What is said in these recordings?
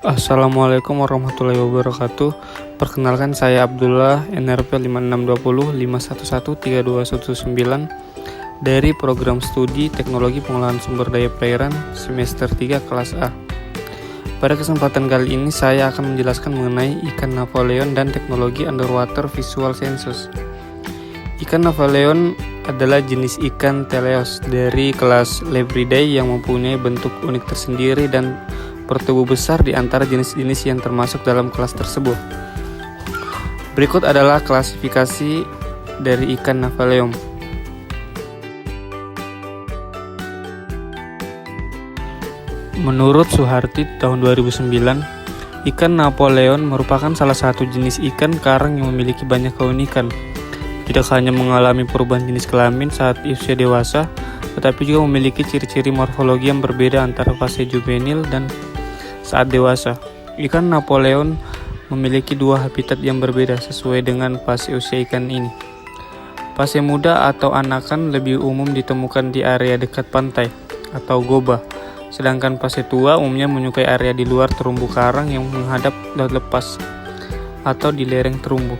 Assalamualaikum warahmatullahi wabarakatuh. Perkenalkan, saya Abdullah, NRP 5620 511 3219 dari Program Studi Teknologi Pengolahan Sumber Daya Perairan semester 3 kelas A. Pada kesempatan kali ini saya akan menjelaskan mengenai ikan Napoleon dan teknologi underwater visual sensors. Ikan Napoleon adalah jenis ikan teleos dari kelas Leporidae yang mempunyai bentuk unik tersendiri dan bertubuh besar di antara jenis-jenis yang termasuk dalam kelas tersebut. Berikut adalah klasifikasi dari ikan Napoleon. Menurut Suharti tahun 2009, ikan Napoleon merupakan salah satu jenis ikan karang yang memiliki banyak keunikan. Tidak hanya mengalami perubahan jenis kelamin saat usia dewasa, tetapi juga memiliki ciri-ciri morfologi yang berbeda antara fase juvenil dan saat dewasa. Ikan Napoleon memiliki dua habitat yang berbeda sesuai dengan fase usia ikan ini. Fase muda atau anakan lebih umum ditemukan di area dekat pantai atau goba, sedangkan fase tua umumnya menyukai area di luar terumbu karang yang menghadap laut lepas atau di lereng terumbu.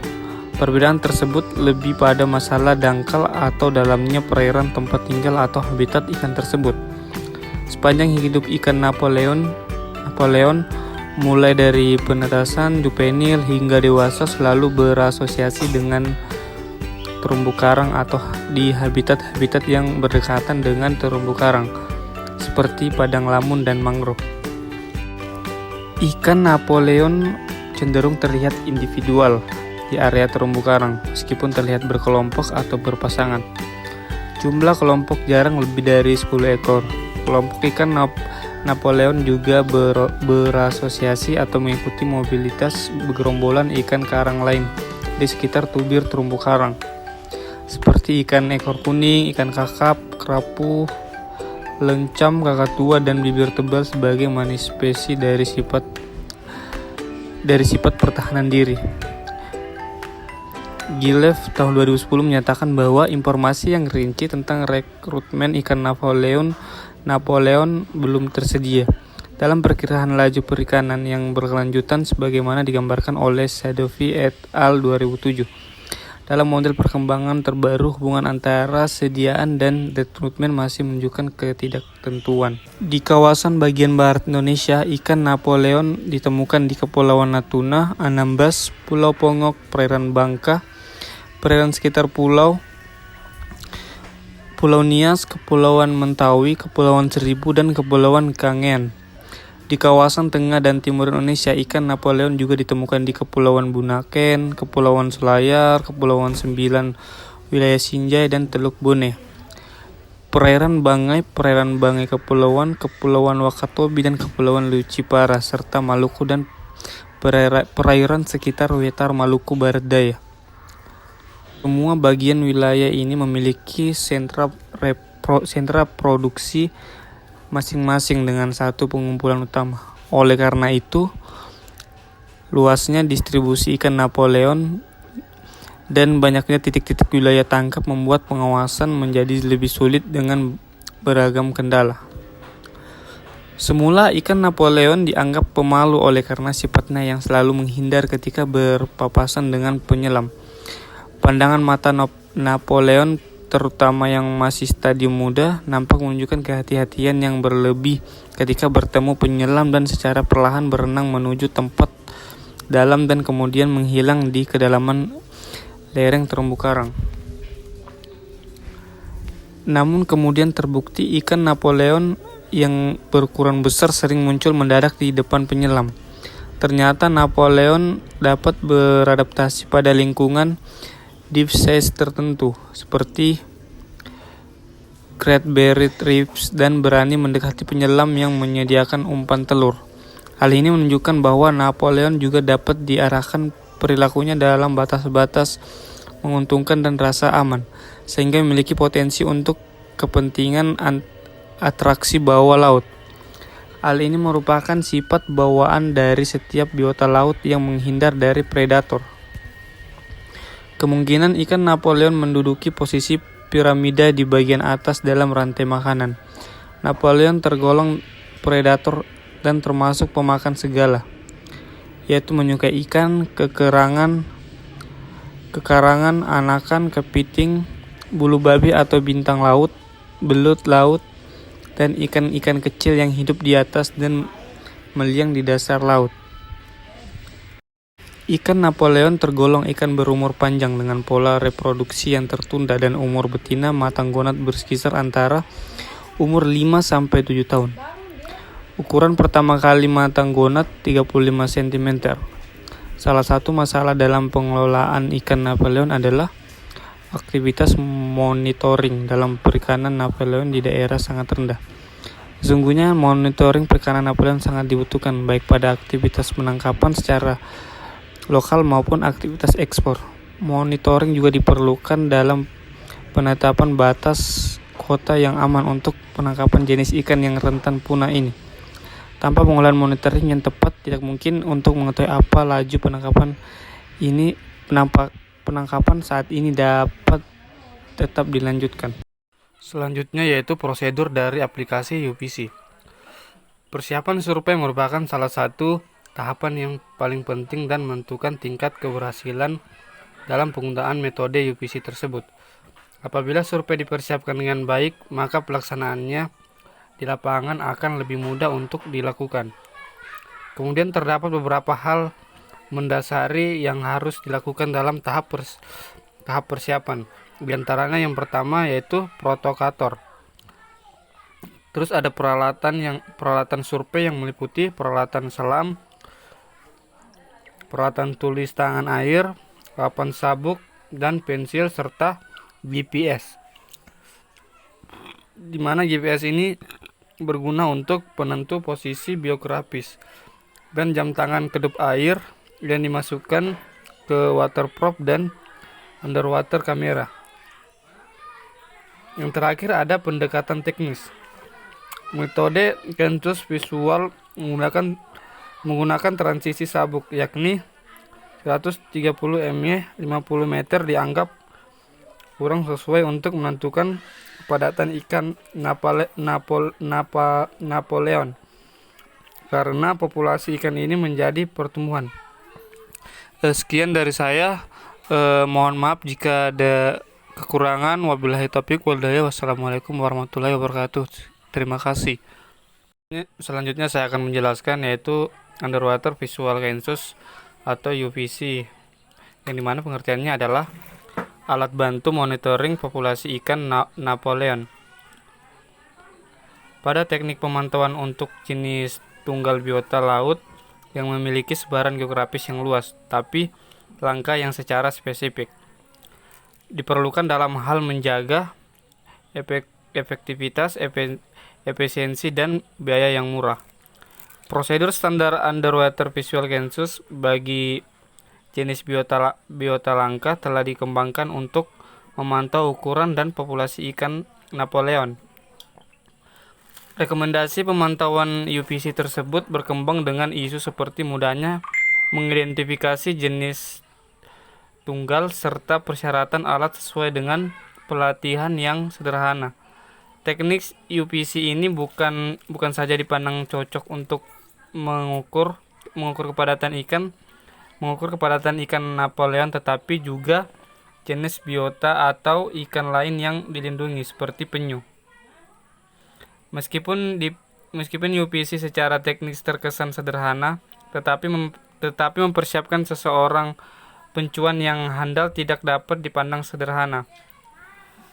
Perbedaan tersebut lebih pada masalah dangkal atau dalamnya perairan tempat tinggal atau habitat ikan tersebut. Sepanjang hidup ikan Napoleon mulai dari penetasan, juvenil hingga dewasa selalu berasosiasi dengan terumbu karang atau di habitat-habitat yang berdekatan dengan terumbu karang seperti padang lamun dan mangrove. Ikan Napoleon cenderung terlihat individual di area terumbu karang meskipun terlihat berkelompok atau berpasangan. Jumlah kelompok jarang lebih dari 10 ekor. Kelompok ikan Napoleon juga berasosiasi atau mengikuti mobilitas gerombolan ikan karang lain di sekitar tubir terumbu karang, seperti ikan ekor kuning, ikan kakap, kerapu, lencam, kakatua, dan bibir tebal sebagai manifestasi dari sifat pertahanan diri. Gilev tahun 2010 menyatakan bahwa informasi yang rinci tentang rekrutmen ikan Napoleon belum tersedia dalam perkiraan laju perikanan yang berkelanjutan sebagaimana digambarkan oleh Sadovi et al. 2007. Dalam model perkembangan terbaru, hubungan antara sediaan dan rekrutmen masih menunjukkan ketidaktentuan. Di kawasan bagian barat Indonesia, ikan Napoleon ditemukan di Kepulauan Natuna, Anambas, Pulau Pongok, perairan Bangka, perairan sekitar Pulau Nias, Kepulauan Mentawai, Kepulauan Seribu, dan Kepulauan Kangean. Di kawasan tengah dan timur Indonesia, ikan Napoleon juga ditemukan di Kepulauan Bunaken, Kepulauan Selayar, Kepulauan Sembilan, wilayah Sinjai, dan Teluk Bone. Perairan Bangai Kepulauan Wakatobi, dan Kepulauan Lucipara, serta Maluku dan perairan sekitar Wetar Maluku Barat Daya. Semua bagian wilayah ini memiliki sentra produksi masing-masing dengan satu pengumpulan utama. Oleh karena itu, luasnya distribusi ikan Napoleon dan banyaknya titik-titik wilayah tangkap membuat pengawasan menjadi lebih sulit dengan beragam kendala. Semula ikan Napoleon dianggap pemalu oleh karena sifatnya yang selalu menghindar ketika berpapasan dengan penyelam. Pandangan mata Napoleon, terutama yang masih stadium muda, nampak menunjukkan kehati-hatian yang berlebih ketika bertemu penyelam dan secara perlahan berenang menuju tempat dalam dan kemudian menghilang di kedalaman lereng terumbu karang. Namun kemudian terbukti ikan Napoleon yang berukuran besar sering muncul mendadak di depan penyelam. Ternyata Napoleon dapat beradaptasi pada lingkungan deep size tertentu seperti Great Barrier Reef dan berani mendekati penyelam yang menyediakan umpan telur. Hal ini menunjukkan bahwa Napoleon juga dapat diarahkan perilakunya dalam batas-batas menguntungkan dan rasa aman, sehingga memiliki potensi untuk kepentingan atraksi bawah laut. Hal ini merupakan sifat bawaan dari setiap biota laut yang menghindar dari predator. Kemungkinan ikan Napoleon menduduki posisi piramida di bagian atas dalam rantai makanan. Napoleon tergolong predator dan termasuk pemakan segala, yaitu menyukai ikan, kekarangan, anakan, kepiting, bulu babi atau bintang laut, belut laut, dan ikan-ikan kecil yang hidup di atas dan meliang di dasar laut. Ikan Napoleon tergolong ikan berumur panjang dengan pola reproduksi yang tertunda dan umur betina matang gonat berkisar antara umur 5-7 tahun. Ukuran pertama kali matang gonat 35 cm. Salah satu masalah dalam pengelolaan ikan Napoleon adalah aktivitas monitoring dalam perikanan Napoleon di daerah sangat rendah. Sesungguhnya monitoring perikanan Napoleon sangat dibutuhkan baik pada aktivitas penangkapan secara lokal maupun aktivitas ekspor. Monitoring juga diperlukan dalam penetapan batas kota yang aman untuk penangkapan jenis ikan yang rentan punah ini. Tanpa pengolahan monitoring yang tepat, tidak mungkin untuk mengetahui apa laju penangkapan saat ini dapat tetap dilanjutkan. Selanjutnya yaitu prosedur dari aplikasi UPC. Persiapan survei merupakan salah satu tahapan yang paling penting dan menentukan tingkat keberhasilan dalam penggunaan metode UPC tersebut. Apabila survei dipersiapkan dengan baik, maka pelaksanaannya di lapangan akan lebih mudah untuk dilakukan. Kemudian terdapat beberapa hal mendasari yang harus dilakukan dalam tahap persiapan. Di antaranya yang pertama yaitu protokator. Terus ada peralatan survei yang meliputi peralatan selam, peralatan tulis tangan air, papan sabuk, dan pensil serta GPS. Di mana GPS ini berguna untuk penentu posisi geografis, dan jam tangan kedap air yang dimasukkan ke waterproof dan underwater kamera. Yang terakhir ada pendekatan teknis. Metode Kentus visual menggunakan transisi sabuk, yakni 130 mY 50 meter dianggap kurang sesuai untuk menentukan kepadatan ikan Napoleon, karena populasi ikan ini menjadi pertumbuhan. Sekian dari saya. Mohon maaf jika ada kekurangan. Wabillahi taufiq wal hidayah. Wassalamualaikum warahmatullahi wabarakatuh. Terima kasih. Selanjutnya saya akan menjelaskan yaitu Underwater Visual Census atau UVC, yang dimana pengertiannya adalah alat bantu monitoring populasi ikan Napoleon. Pada teknik pemantauan untuk jenis tunggal biota laut yang memiliki sebaran geografis yang luas, tapi langka yang secara spesifik, diperlukan dalam hal menjaga efektivitas, efisiensi, dan biaya yang murah. Prosedur standar Underwater Visual Census bagi jenis biota langka telah dikembangkan untuk memantau ukuran dan populasi ikan Napoleon. Rekomendasi pemantauan UPC tersebut berkembang dengan isu seperti mudahnya mengidentifikasi jenis tunggal serta persyaratan alat sesuai dengan pelatihan yang sederhana. Teknik UPC ini bukan saja dipandang cocok untuk mengukur kepadatan ikan Napoleon, tetapi juga jenis biota atau ikan lain yang dilindungi seperti penyu. Meskipun UPC secara teknis terkesan sederhana, tetapi mempersiapkan seseorang pencuan yang handal tidak dapat dipandang sederhana.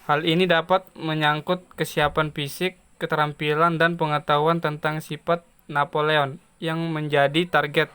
Hal ini dapat menyangkut kesiapan fisik, keterampilan, dan pengetahuan tentang sifat Napoleon yang menjadi target